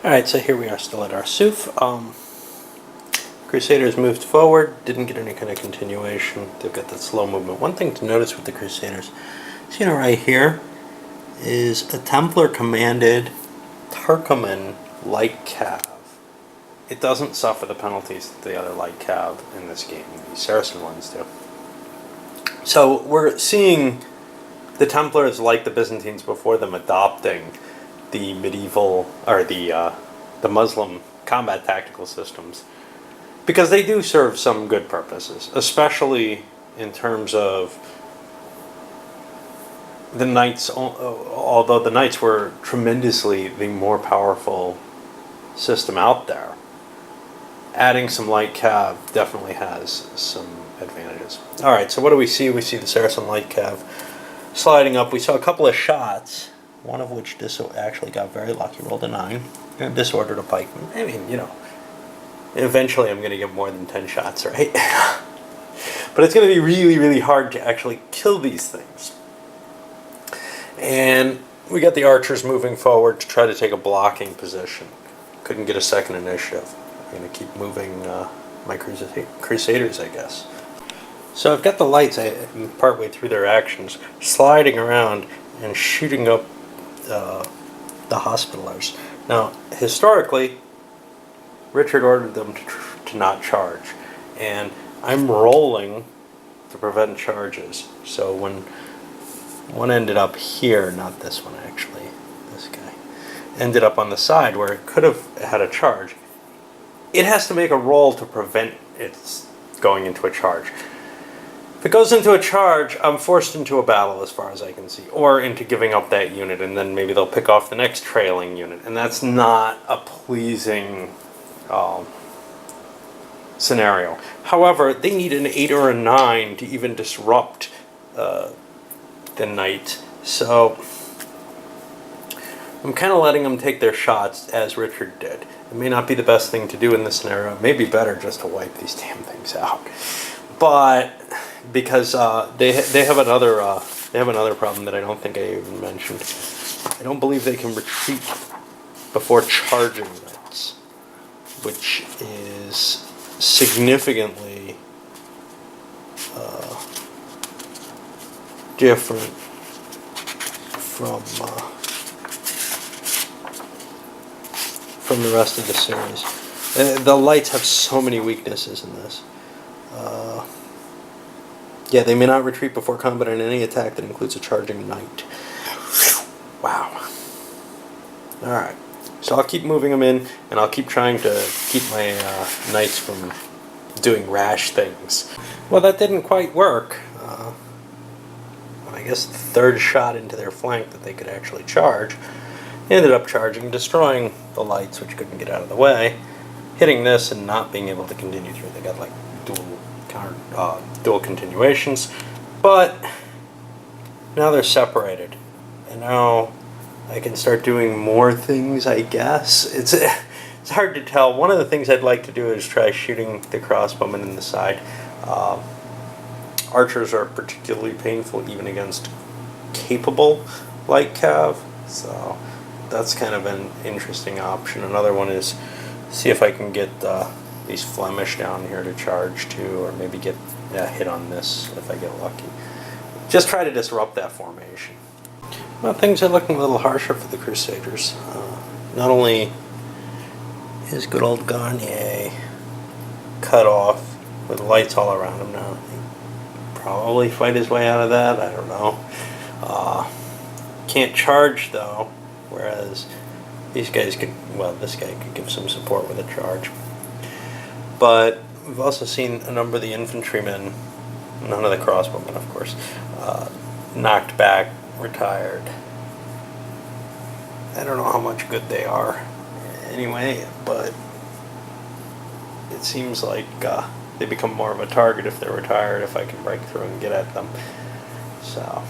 Alright, so here we are still at Arsuf. Crusaders moved forward, didn't get any kind of continuation. They've got that slow movement. One thing to notice with the Crusaders, see right here, is a Templar commanded Turkoman light cav. It doesn't suffer the penalties that the other light cav in this game, the Saracen ones do. So we're seeing the Templars, like the Byzantines before them, adopting the medieval, or the Muslim combat tactical systems, because they do serve some good purposes, especially in terms of the knights. Although the knights were tremendously the more powerful system out there, adding some light cav definitely has some advantages. Alright, so what do we see? We see the Saracen light cav sliding up. We saw a couple of shots, one of which actually got very lucky, rolled a 9, and disordered a pikeman. I mean, you know, eventually I'm going to get more than 10 shots, right? But it's going to be really, really hard to actually kill these things. And we got the archers moving forward to try to take a blocking position. Couldn't get a second initiative. I'm going to keep moving my Crusaders, I guess. So I've got the lights partway through their actions, sliding around and shooting up the Hospitallers. Now, historically, Richard ordered them to not charge, and I'm rolling to prevent charges. So when one ended up here, not this one actually, this guy, ended up on the side where it could have had a charge, it has to make a roll to prevent it going into a charge. If it goes into a charge, I'm forced into a battle as far as I can see, or into giving up that unit, and then maybe they'll pick off the next trailing unit, and that's not a pleasing scenario. However, they need an 8 or a 9 to even disrupt the knight, so I'm kind of letting them take their shots as Richard did. It may not be the best thing to do in this scenario. It may be better just to wipe these damn things out, but because they have another problem that I don't think I even mentioned. I don't believe they can retreat before charging knights, which is significantly different from the rest of the series. The lights have so many weaknesses in this. Yeah, they may not retreat before combat in any attack that includes a charging knight. Wow. Alright. So I'll keep moving them in, and I'll keep trying to keep my knights from doing rash things. Well, that didn't quite work. I guess the third shot into their flank that they could actually charge ended up charging, destroying the lights, which couldn't get out of the way, hitting this and not being able to continue through. They got like dual continuations, but now they're separated, and now I can start doing more things, I guess. It's hard to tell. One of the things I'd like to do is try shooting the crossbowmen in the side. Archers are particularly painful even against capable light cav, so that's kind of an interesting option. Another one is see if I can get these Flemish down here to charge too, or maybe get a hit on this if I get lucky. Just try to disrupt that formation. Well, things are looking a little harsher for the Crusaders. Not only is good old Garnier cut off with lights all around him now, he'll probably fight his way out of that, I don't know. Can't charge though, whereas these guys could, well, this guy could give some support with a charge. But we've also seen a number of the infantrymen, none of the crossbowmen of course, knocked back, retired. I don't know how much good they are anyway, but it seems like they become more of a target if they're retired, if I can break through and get at them. So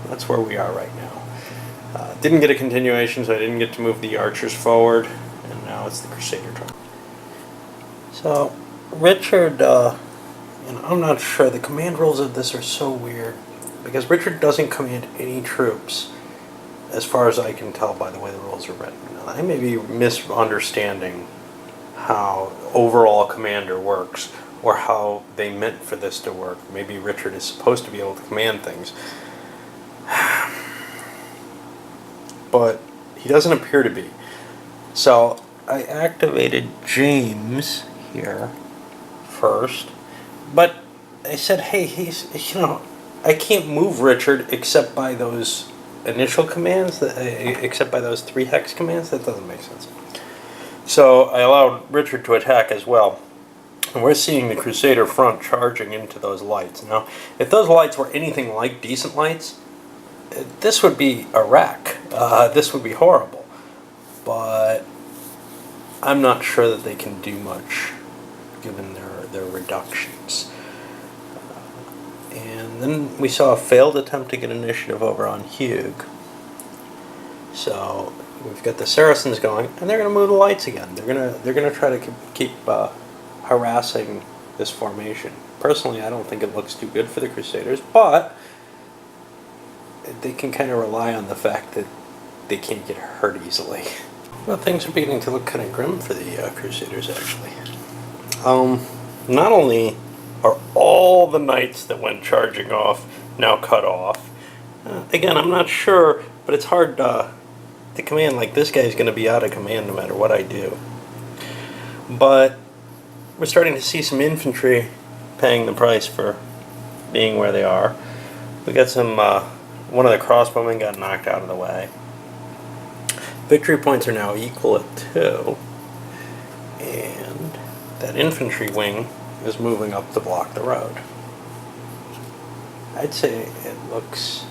that's where we are right now. Didn't get a continuation, so I didn't get to move the archers forward, and now it's the Crusader turn. So Richard, I'm not sure, the command rules of this are so weird, because Richard doesn't command any troops as far as I can tell by the way the rules are written. Now, I may be misunderstanding how overall commander works, or how they meant for this to work. Maybe Richard is supposed to be able to command things, but he doesn't appear to be. So I activated James here first, but I said, hey, I can't move Richard except by those initial commands, except by those 3 hex commands. That doesn't make sense. So I allowed Richard to attack as well. And we're seeing the Crusader front charging into those lights. Now, if those lights were anything like decent lights, this would be a wreck. This would be horrible. But I'm not sure that they can do much given their reductions. And then we saw a failed attempt to get initiative over on Hugh. So we've got the Saracens going, and they're going to move the lights again. They're gonna try to keep harassing this formation. Personally, I don't think it looks too good for the Crusaders, but they can kind of rely on the fact that they can't get hurt easily. Well, things are beginning to look kind of grim for the Crusaders, actually. Not only are all the knights that went charging off now cut off. Again, I'm not sure, but it's hard to command. Like, this guy's going to be out of command no matter what I do. But we're starting to see some infantry paying the price for being where they are. We got some, one of the crossbowmen got knocked out of the way. Victory points are now equal at 2. And that infantry wing is moving up to block the road. I'd say it looks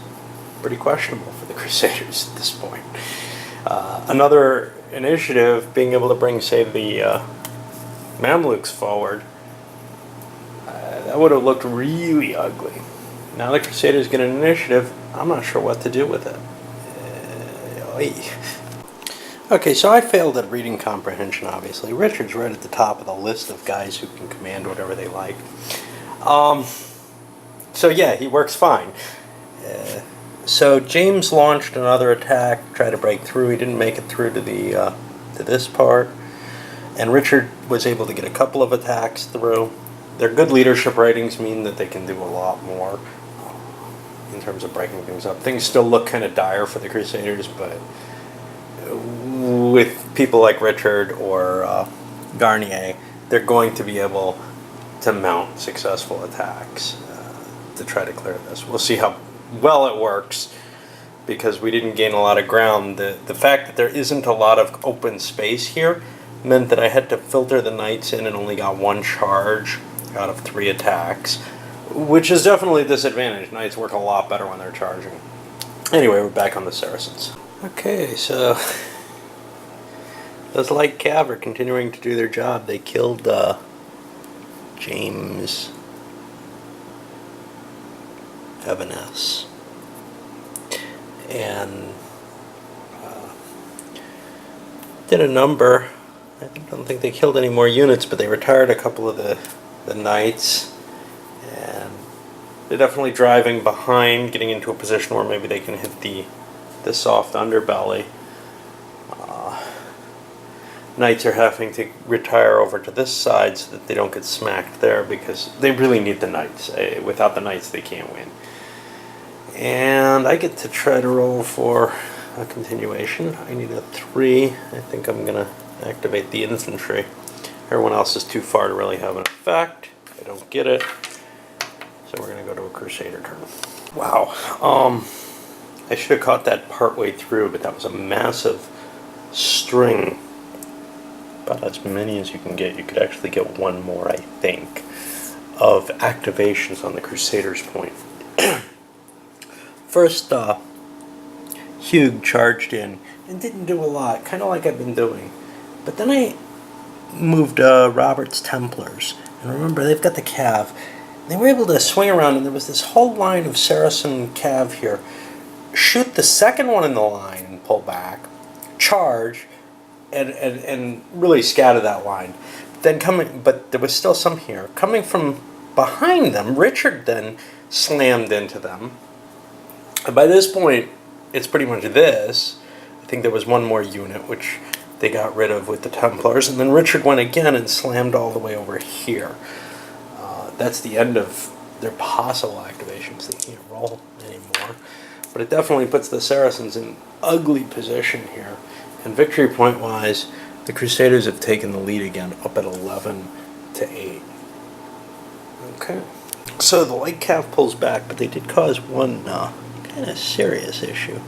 pretty questionable for the Crusaders at this point. Another initiative, being able to bring, say, the Mamluks forward, that would have looked really ugly. Now the Crusaders get an initiative, I'm not sure what to do with it. Okay, so I failed at reading comprehension, obviously. Richard's right at the top of the list of guys who can command whatever they like. So yeah, he works fine. So James launched another attack, tried to break through. He didn't make it through to the to this part. And Richard was able to get a couple of attacks through. Their good leadership ratings mean that they can do a lot more in terms of breaking things up. Things still look kind of dire for the Crusaders, but with people like Richard or Garnier, they're going to be able to mount successful attacks to try to clear this. We'll see how well it works, because we didn't gain a lot of ground. The fact that there isn't a lot of open space here meant that I had to filter the knights in and only got 1 charge out of 3 attacks, which is definitely a disadvantage. Knights work a lot better when they're charging. Anyway, we're back on the Saracens. Okay, so those light cav are continuing to do their job. They killed James Evans and did a number. I don't think they killed any more units, but they retired a couple of the knights, and they're definitely driving behind, getting into a position where maybe they can hit the soft underbelly. Knights are having to retire over to this side so that they don't get smacked there, because they really need the knights. Without the knights, they can't win. And I get to try to roll for a continuation. I need a 3. I think I'm going to activate the infantry. Everyone else is too far to really have an effect. I don't get it. So we're going to go to a Crusader turn. Wow. I should have caught that partway through, but that was a massive string. About as many as you can get. You could actually get 1 more, I think, of activations on the Crusaders' point. First, Hugh charged in and didn't do a lot, kind of like I've been doing. But then I moved Robert's Templars. And remember, they've got the cav. They were able to swing around, and there was this whole line of Saracen cav here. Shoot the second one in the line and pull back, charge, and really scatter that line. But there was still some here. Coming from behind them, Richard then slammed into them. And by this point, it's pretty much this. I think there was one more unit which they got rid of with the Templars, and then Richard went again and slammed all the way over here. That's the end of their possible activations. They can't roll anymore. But it definitely puts the Saracens in an ugly position here. And victory point wise, the Crusaders have taken the lead again, up at 11-8. Okay. So the light cav pulls back, but they did cause one kind of serious issue.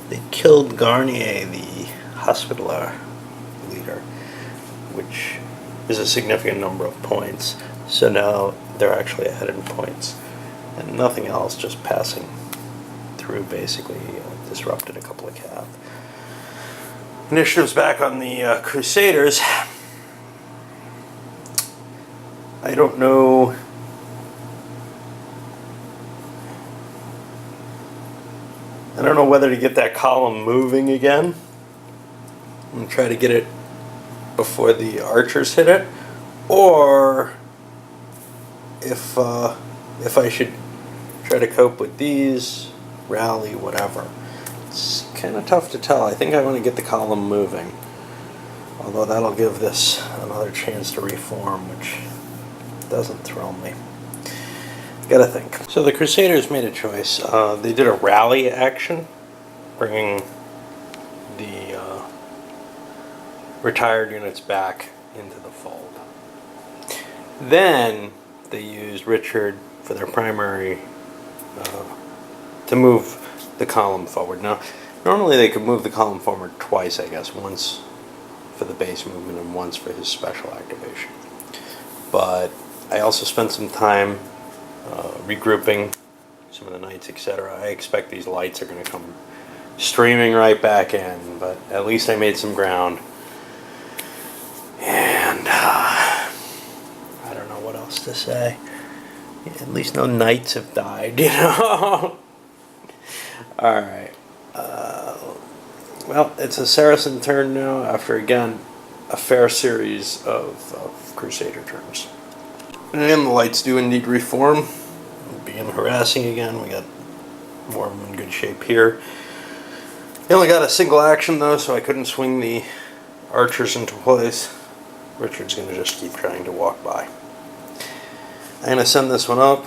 They killed Garnier, the Hospitaller leader, which is a significant number of points. So now they're actually ahead in points. And nothing else, just passing through basically disrupted a couple of cav. Initiative's back on the Crusaders. I don't know. I don't know whether to get that column moving again and try to get it before the archers hit it, or if I should try to cope with these, rally, whatever. It's kind of tough to tell. I think I want to get the column moving, although that'll give this another chance to reform, which doesn't thrill me. Gotta think. So the Crusaders made a choice. They did a rally action, bringing the retired units back into the fold. Then they used Richard for their primary to move the column forward. Now, normally they could move the column forward twice, I guess, once for the base movement and once for his special activation. But I also spent some time regrouping some of the knights, etc. I expect these lights are going to come streaming right back in, but at least I made some ground. And I don't know what else to say. At least no knights have died, you know? Alright. Well, it's a Saracen turn now after, again, a fair series of Crusader turns. And again, the lights do indeed reform. Begin harassing again. We got more of them in good shape here. They only got a single action though, so I couldn't swing the archers into place. Richard's going to just keep trying to walk by. I'm going to send this one up.